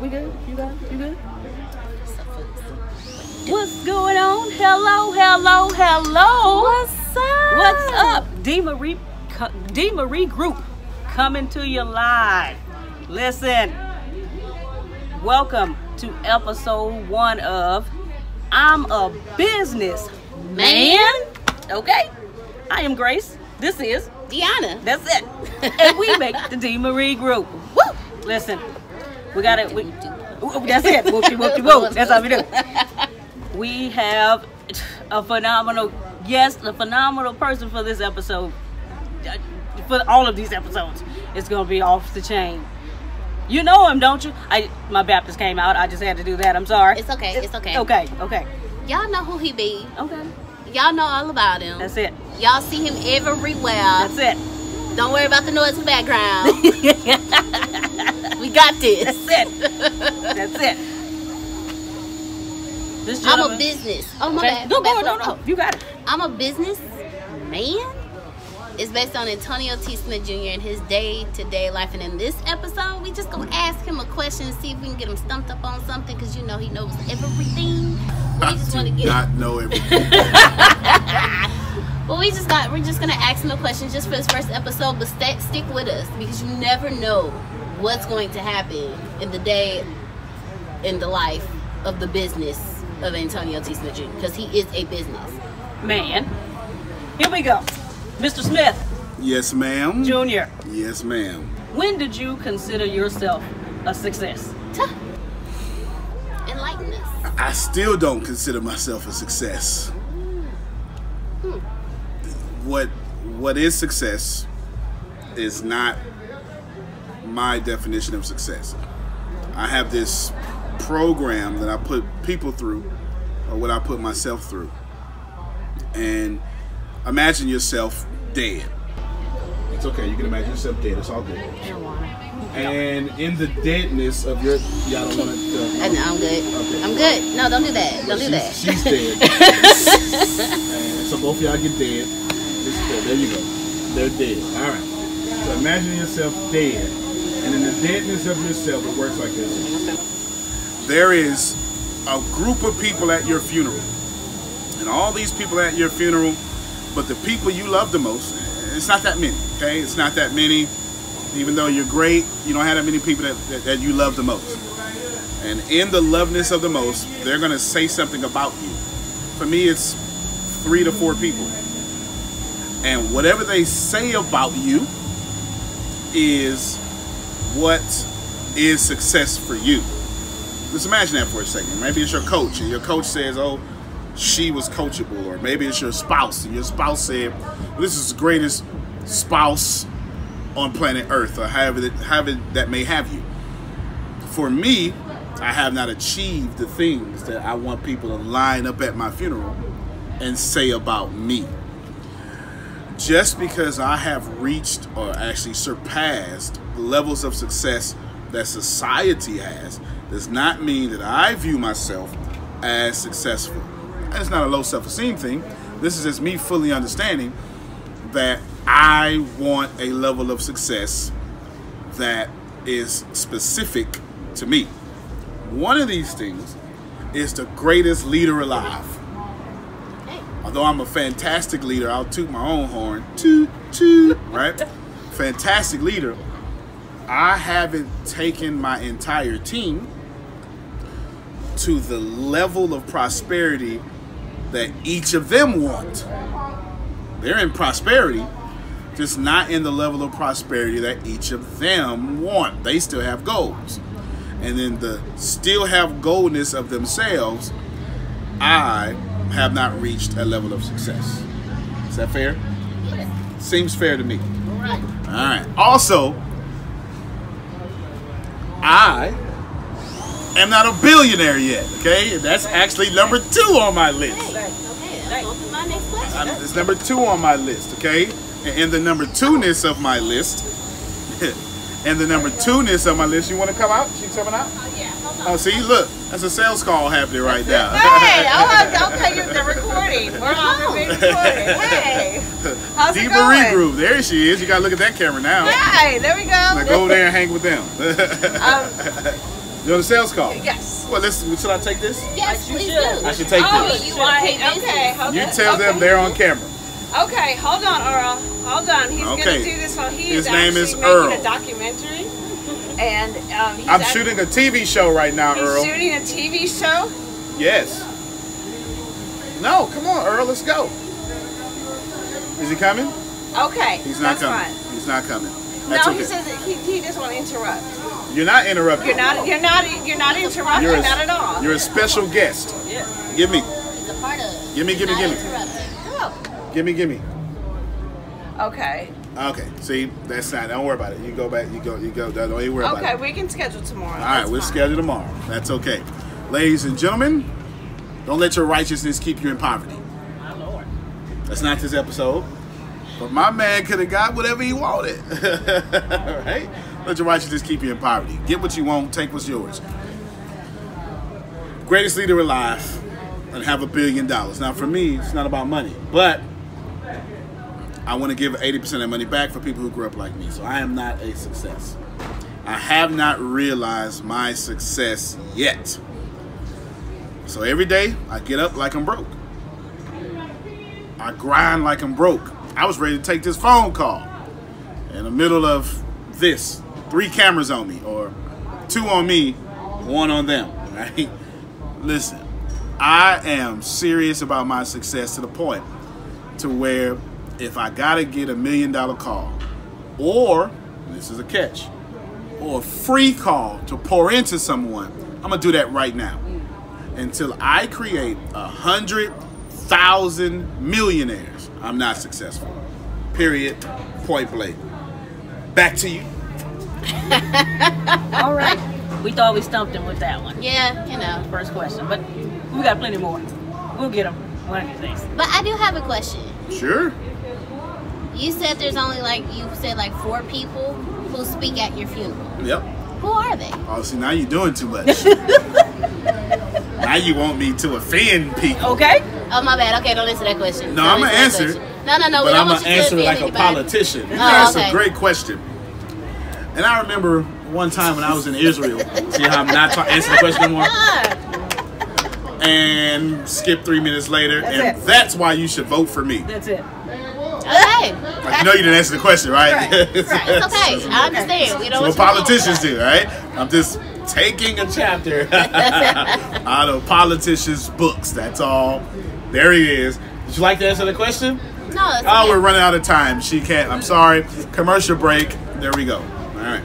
We good? You good? You good? What's going on? Hello, hello, hello. What's up? What's up? D. Marie Group coming to you live. Listen, welcome to episode 1 of I'm a Business Man. Okay, I am Grace. This is Deanna. That's it. And we make the D. Marie Group. Woo! Listen, we got it. That's it. Whoopty whoopty whoop. That's how we do. We have a phenomenal guest, a phenomenal person for this episode. For all of these episodes, it's gonna be off the chain. You know him, don't you? My Baptist came out. I just had to do that. I'm sorry. It's okay. It's okay. Okay. Y'all know who he be. Okay. Y'all know all about him. That's it. Y'all see him everywhere. That's it. Don't worry about the noise in the background. We got this. That's it. That's it. This I'm a business. Oh, my bad. No. You got it. I'm a business man. It's based on Antonio T. Smith Jr. and his day-to-day life. And in this episode, we just gonna ask him a question and see if we can get him stumped up on something, because you know he knows everything. We just want to get not know everything. Well, we're just gonna ask him a question just for this first episode, but stick with us, because you never know what's going to happen in the day, in the life of the business of Antonio T. Smith Jr., because he is a business man. Here we go. Mr. Smith. Yes, ma'am. Junior. Yes, ma'am. When did you consider yourself a success? Enlighten us. I still don't consider myself a success. What is success is not my definition of success. I have this program that I put people through, or what I put myself through. And imagine yourself dead. It's okay, you can imagine yourself dead, it's all good. And in the deadness of your, y'all don't want to. I'm good. Okay. I'm good. No, don't do that. Don't do that. She's dead. And so both of y'all get dead. There you go. They're dead. All right. So imagine yourself dead, and in the deadness of yourself, it works like this. There is a group of people at your funeral, and all these people at your funeral, but the people you love the most, it's not that many. Okay, it's not that many. Even though you're great, you don't have that many people that you love the most. And in the loveness of the most, they're going to say something about you. For me, it's 3 to 4 people. And whatever they say about you is what is success for you. Just imagine that for a second. Maybe it's your coach, and your coach says, oh, she was coachable. Or maybe it's your spouse, and your spouse said, well, this is the greatest spouse on planet Earth, or however that may have you. For me, I have not achieved the things that I want people to line up at my funeral and say about me. Just because I have reached, or actually surpassed, the levels of success that society has, does not mean that I view myself as successful. And it's not a low self-esteem thing. This is just me fully understanding that I want a level of success that is specific to me. One of these things is the greatest leader alive. Although I'm a fantastic leader, I'll toot my own horn. Toot, toot, right? Fantastic leader. I haven't taken my entire team to the level of prosperity that each of them want. They're in prosperity, just not in the level of prosperity that each of them want. They still have goals. And then the still have goalness of themselves, I have not reached a level of success. Is that fair? Yes. Seems fair to me. All right. All right. Also, I am not a billionaire yet, okay? That's actually number 2 on my list. Okay, go to my next question. It's number 2 on my list, okay? And in the number 2-ness of my list, you want to come out? She's coming out? Oh, yeah. Hold on. Oh, see, look, that's a sales call happening right now. Hey, okay, you're the recording. We're on the recording. Hey, how's it D. going? Marie Group, there she is. You got to look at that camera now. Hey, there we go. Now go over there and hang with them. You want a sales call? Yes. Well, listen, should I take this? Yes, You please should. do. I should take Oh, this. you want? Okay, hold You on. tell them they're on camera. Okay, hold on, Earl. Hold on. He's Okay. gonna do this one. He His is name is actually Earl. making a documentary, and I'm shooting a TV show right now, He's Earl. shooting a TV show. Yes. No, come on, Earl, let's go. Is he coming? Okay, He's not that's coming. fine. He's not coming. That's No, okay. he says that he just want to interrupt. You're not interrupting. You're not interrupting. You're a, not at all. You're a special guest. Yeah. Give me. It's a part of. Gimme. Not interrupting. Gimme. Okay. Okay. See, that's not. Don't worry about it. You go back. You go. Don't even worry about Okay, it. we can schedule tomorrow. All right, we'll schedule tomorrow. That's okay. Ladies and gentlemen, don't let your righteousness keep you in poverty. My Lord. That's not this episode. But my man could have got whatever he wanted. Right? Let your righteousness keep you in poverty. Get what you want, take what's yours. Greatest leader alive and have $1 billion. Now for me, it's not about money. But I want to give 80% of that money back for people who grew up like me. So I am not a success. I have not realized my success yet. So every day, I get up like I'm broke. I grind like I'm broke. I was ready to take this phone call in the middle of this. 3 cameras on me, or 2 on me, 1 on them, right? Listen, I am serious about my success to the point to where if I gotta get $1 million call, or, this is a catch, or a free call to pour into someone, I'm gonna do that right now. Until I create 100,000 millionaires, I'm not successful. Period. Point blank. Back to you. All right. We thought we stumped him with that one. Yeah, you know. First question. But we got plenty more. We'll get them one of these days. But I do have a question. Sure. You said there's only like 4 people who speak at your funeral. Yep. Who are they? Oh, see, now you're doing too much. Now you want me to offend people. Okay. Oh, my bad. Okay, don't answer that question. No, Don't I'm gonna answer answer. that question. No. But We don't I'm want gonna you to answer offend like a anybody. politician. Oh, That's okay. a great question. And I remember one time when I was in Israel. See how I'm not answering the question anymore? And skip 3 minutes later. That's and it. that's why you should vote for me. That's it. Okay. Like, you know you didn't answer the question, right? Right. It's okay. I understand. We don't That's what politicians do, right? I'm just taking a chapter out of politicians' books. That's all. There he is. Would you like to answer the question? No, it's Oh, okay. we're running out of time. She can't. I'm sorry. Commercial break. There we go. All right.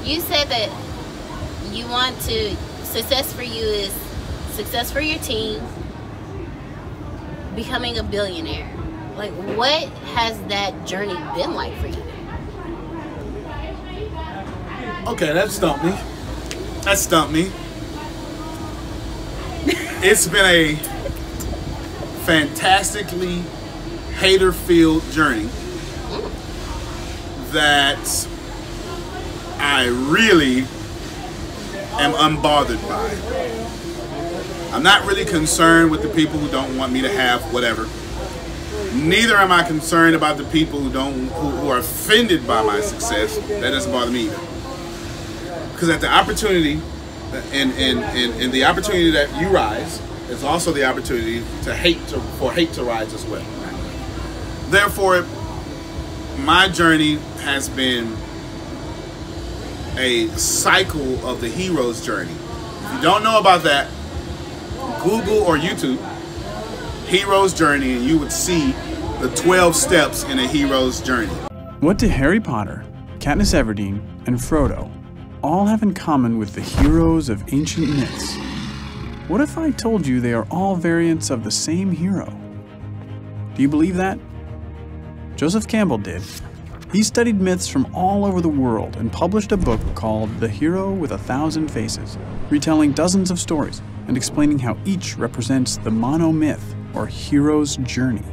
You said that you want to, success for you is success for your team, becoming a billionaire. Like, what has that journey been like for you? Okay, that stumped me. It's been a fantastically hater-filled journey that I really am unbothered by. I'm not really concerned with the people who don't want me to have whatever. Neither am I concerned about the people who are offended by my success. That doesn't bother me either. Because at the opportunity, and the opportunity that you rise, is also the opportunity for hate to rise as well. Therefore, my journey has been a cycle of the hero's journey. If you don't know about that, Google or YouTube hero's journey and you would see the 12 steps in a hero's journey. What do Harry Potter, Katniss Everdeen, and Frodo all have in common with the heroes of ancient myths? What if I told you they are all variants of the same hero? Do you believe that? Joseph Campbell did. He studied myths from all over the world and published a book called The Hero with 1,000 Faces, retelling dozens of stories and explaining how each represents the monomyth or hero's journey.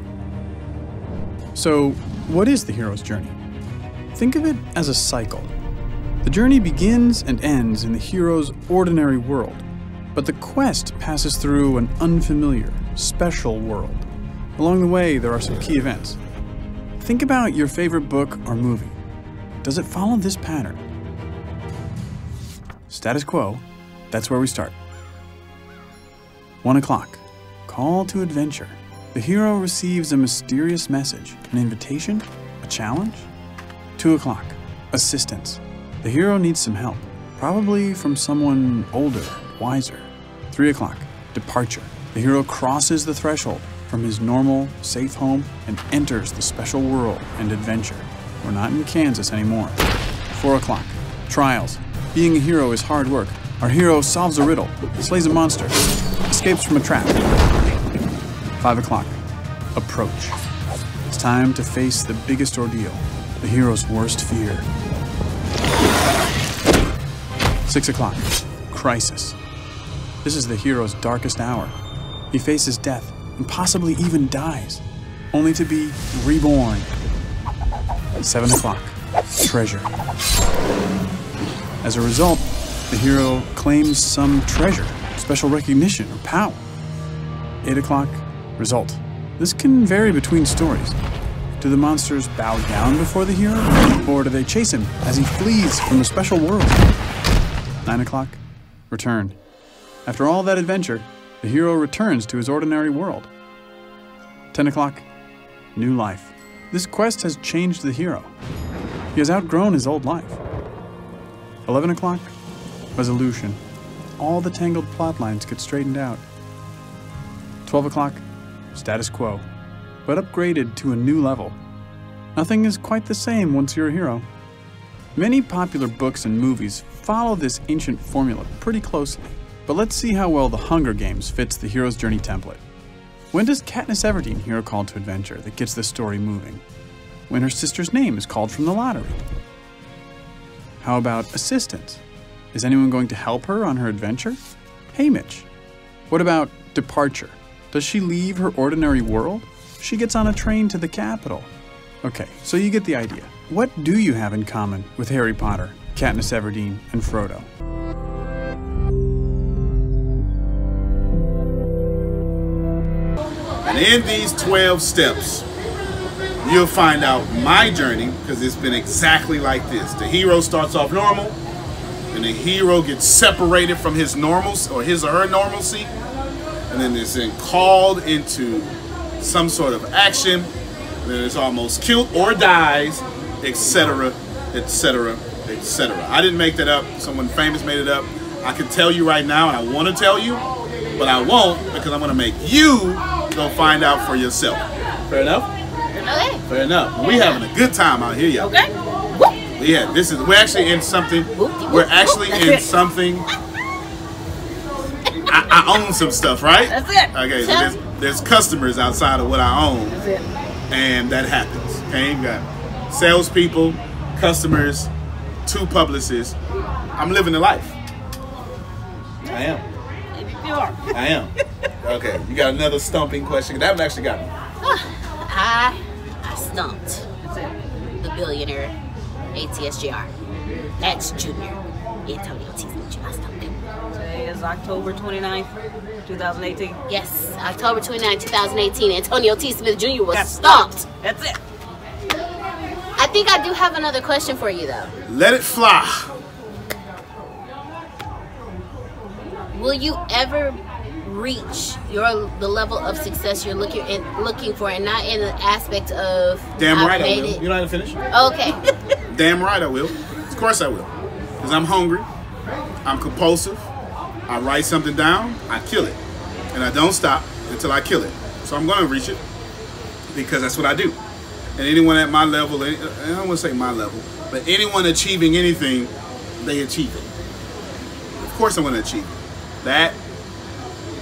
So, what is the hero's journey? Think of it as a cycle. The journey begins and ends in the hero's ordinary world, but the quest passes through an unfamiliar, special world. Along the way, there are some key events. Think about your favorite book or movie. Does it follow this pattern? Status quo, that's where we start. 1 o'clock. Call to adventure. The hero receives a mysterious message. An invitation? A challenge? 2 o'clock. Assistance. The hero needs some help. Probably from someone older, wiser. 3 o'clock. Departure. The hero crosses the threshold from his normal, safe home and enters the special world and adventure. We're not in Kansas anymore. 4 o'clock. Trials. Being a hero is hard work. Our hero solves a riddle, slays a monster, escapes from a trap. 5 o'clock. Approach. It's time to face the biggest ordeal, the hero's worst fear. 6 o'clock. Crisis. This is the hero's darkest hour. He faces death and possibly even dies, only to be reborn. 7 o'clock. Treasure. As a result, the hero claims some treasure, special recognition, or power. 8 o'clock. Result. This can vary between stories. Do the monsters bow down before the hero, or do they chase him as he flees from the special world? 9 o'clock. Return. After all that adventure, the hero returns to his ordinary world. 10 o'clock. New life. This quest has changed the hero. He has outgrown his old life. 11 o'clock. Resolution. All the tangled plot lines get straightened out. 12 o'clock. Status quo, but upgraded to a new level. Nothing is quite the same once you're a hero. Many popular books and movies follow this ancient formula pretty closely, but let's see how well The Hunger Games fits the hero's journey template. When does Katniss Everdeen hear a call to adventure that gets the story moving? When her sister's name is called from the lottery. How about assistance? Is anyone going to help her on her adventure? Hey, Mitch. What about departure? Does she leave her ordinary world? She gets on a train to the capital. Okay, so you get the idea. What do you have in common with Harry Potter, Katniss Everdeen, and Frodo? And in these 12 steps, you'll find out my journey, because it's been exactly like this. The hero starts off normal, and the hero gets separated from his normal, or his or her normalcy, and then it's then called into some sort of action, and then it's almost killed or dies, etc., etc., etc. I didn't make that up. Someone famous made it up. I can tell you right now, and I want to tell you, but I won't, because I'm going to make you go find out for yourself. Fair enough? Okay. Fair enough. We're having a good time out here, y'all. Okay. Yeah, we're actually in something. We're actually in something. I own some stuff, right? That's it. Okay, so there's customers outside of what I own. That's it. And that happens. Okay, you got salespeople, customers, 2 publicists. I'm living the life. I am. You are. I am. Okay, you got another stumping question? That one actually got me. I stumped That's it. the billionaire ATSGR. That's Junior. Antonio T. Smith. I stumped him. Today is October 29th, 2018. Yes, October 29, 2018. Antonio T. Smith Jr. was stumped. That's it. I think I do have another question for you, though. Let it fly. Will you ever reach the level of success you're looking for, and not in the aspect of Damn I've right I made will. it? You know how to finish? Okay. Damn right I will. Of course I will. Because I'm hungry. I'm compulsive. I write something down. I kill it. And I don't stop until I kill it. So I'm going to reach it. Because that's what I do. And anyone at my level, I don't want to say my level, but anyone achieving anything, they achieve it. Of course I'm going to achieve it. That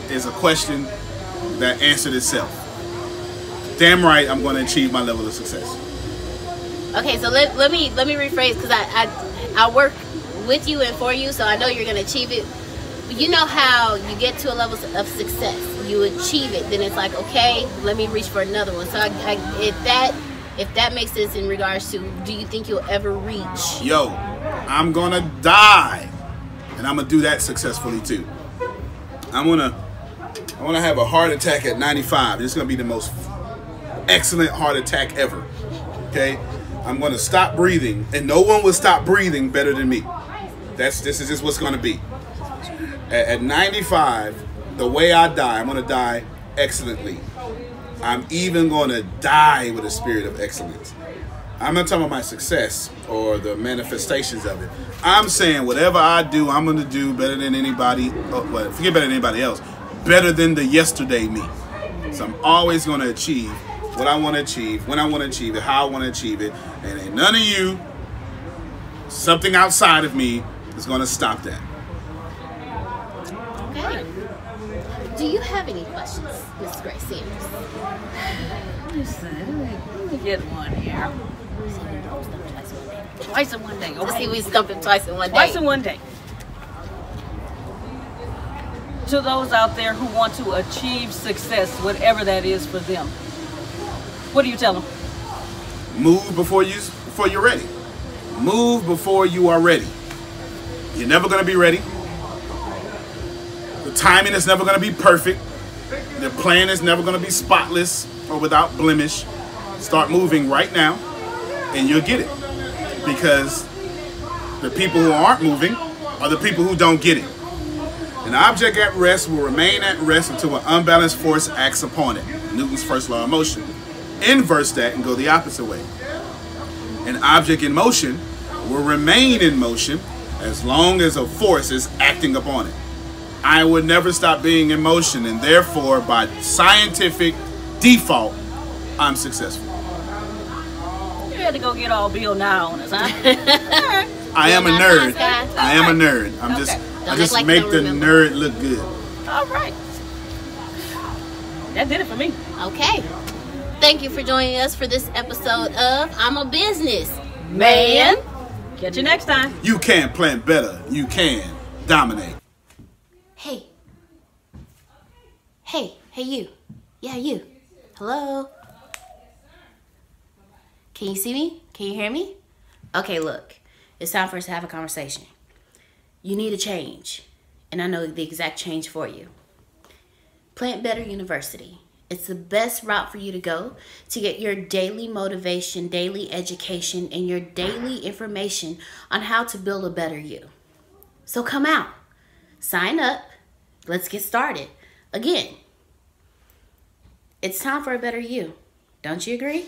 is a question that answered itself. Damn right I'm going to achieve my level of success. Okay, so let me rephrase, because I work with you and for you, so I know you're going to achieve it. But you know how you get to a level of success, you achieve it, then it's like, okay, let me reach for another one. So if that makes sense in regards to, do you think you'll ever reach? Yo, I'm gonna die, and I'm gonna do that successfully too. I wanna have a heart attack at 95. It's gonna be the most excellent heart attack ever. Okay, I'm gonna stop breathing, and no one will stop breathing better than me. This is just what's going to be. At 95, the way I die, I'm going to die excellently. I'm even going to die with a spirit of excellence. I'm not talking about my success or the manifestations of it. I'm saying whatever I do, I'm going to do better than anybody. Well, forget better than anybody else. Better than the yesterday me. So I'm always going to achieve what I want to achieve, when I want to achieve it, how I want to achieve it. And ain't none of you, something outside of me, is going to stop that. Okay. Do you have any questions, Ms. Grace Sanders? Let me get one here. Twice in one day. Let's see Okay. if we stump him twice in one day. Twice in one day. To those out there who want to achieve success, whatever that is for them, what do you tell them? Move before you're ready. Move before you are ready. You're never going to be ready. The timing is never going to be perfect. The plan is never going to be spotless or without blemish. Start moving right now and you'll get it. Because the people who aren't moving are the people who don't get it. An object at rest will remain at rest until an unbalanced force acts upon it. Newton's first law of motion. Inverse that and go the opposite way. An object in motion will remain in motion as long as a force is acting upon it. I would never stop being in motion, and therefore, by scientific default, I'm successful. You had to go get all Bill Nye on us, huh? I am a nerd. I am a nerd. I Don't just act like make you the don't remember. nerd look good. All right. That did it for me. Okay. Thank you for joining us for this episode of I'm a Business Man. Catch you next time. You can plan better. You can dominate. Hey. Hey you. Yeah, you. Hello? Can you see me? Can you hear me? Okay, look. It's time for us to have a conversation. You need a change, and I know the exact change for you. Plant Better University. It's the best route for you to go to get your daily motivation, daily education, and your daily information on how to build a better you. So come out. Sign up. Let's get started. Again, it's time for a better you. Don't you agree?